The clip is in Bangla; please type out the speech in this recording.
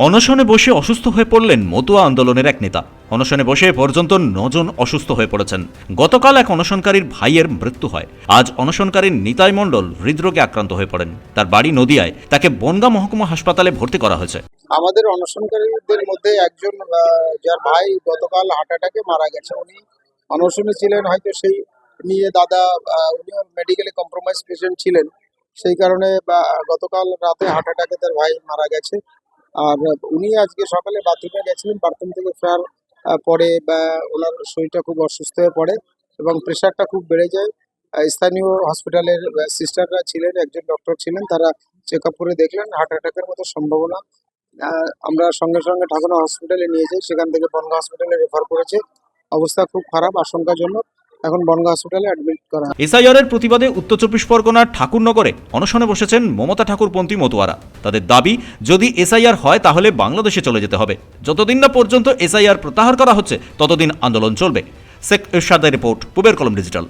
অনশনে বসে অসুস্থ হয়ে পড়লেন মতুয়া আন্দোলনের এক নেতা। অনশনে বসে পর্যন্ত 9 জন অসুস্থ হয়ে পড়েছেন। গতকাল এক অনশনকারীর ভাইয়ের মৃত্যু হয়। আজ অনশনকারী নিতাই মণ্ডল হৃদরোগে আক্রান্ত হয়ে পড়েন। তার বাড়ি নদিয়ায়, তাকে বনগাঁ মহকুমা হাসপাতালে ভর্তি করা হয়েছে। আমাদের অনশনকারীদের মধ্যে একজন যার ভাই গতকাল হার্ট অ্যাটাকে মারা গেছে। উনি অনশনে ছিলেন, হয়তো সেই নিয়ে দাদা উনিও মেডিকেলে কম্প্রোমাইজ পেশেন্ট ছিলেন, সেই কারণে গতকাল রাতে হার্ট অ্যাটাকে তার ভাই মারা গেছে। আর উনি আজকে সকালে বাথরুমে গেছিলেন, বাথরুম থেকে ফেরার পরে ওনার শরীরটা খুব অসুস্থ হয়ে পড়ে এবং প্রেশারটা খুব বেড়ে যায়। স্থানীয় হসপিটালের সিস্টাররা ছিলেন, একজন ডক্টর ছিলেন, তারা চেক আপ করে দেখলেন হার্ট অ্যাটাকের মতো সম্ভাবনা। আমরা সঙ্গে সঙ্গে ঠাকুরগাঁও হসপিটালে নিয়ে যাই, সেখান থেকে বনগাঁ হসপিটালে রেফার করেছে। অবস্থা খুব খারাপ, আশঙ্কাজনক। এখন বনগাঁ হসপিটালে অ্যাডমিট করা। এসআইআর এর প্রতিবাদে উত্তর চব্বিশ পরগনার ঠাকুরনগরে অনশনে বসেছেন মমতা ঠাকুরপন্থী মতুয়ারা। তাদের দাবি, যদি এসআইআর হয় তাহলে বাংলাদেশে চলে যেতে হবে। যতদিন না পর্যন্ত এসআইআর প্রত্যাহার করা হচ্ছে ততদিন আন্দোলন চলবে। শেখ এরশাদের রিপোর্ট, পূবের কলম ডিজিটাল।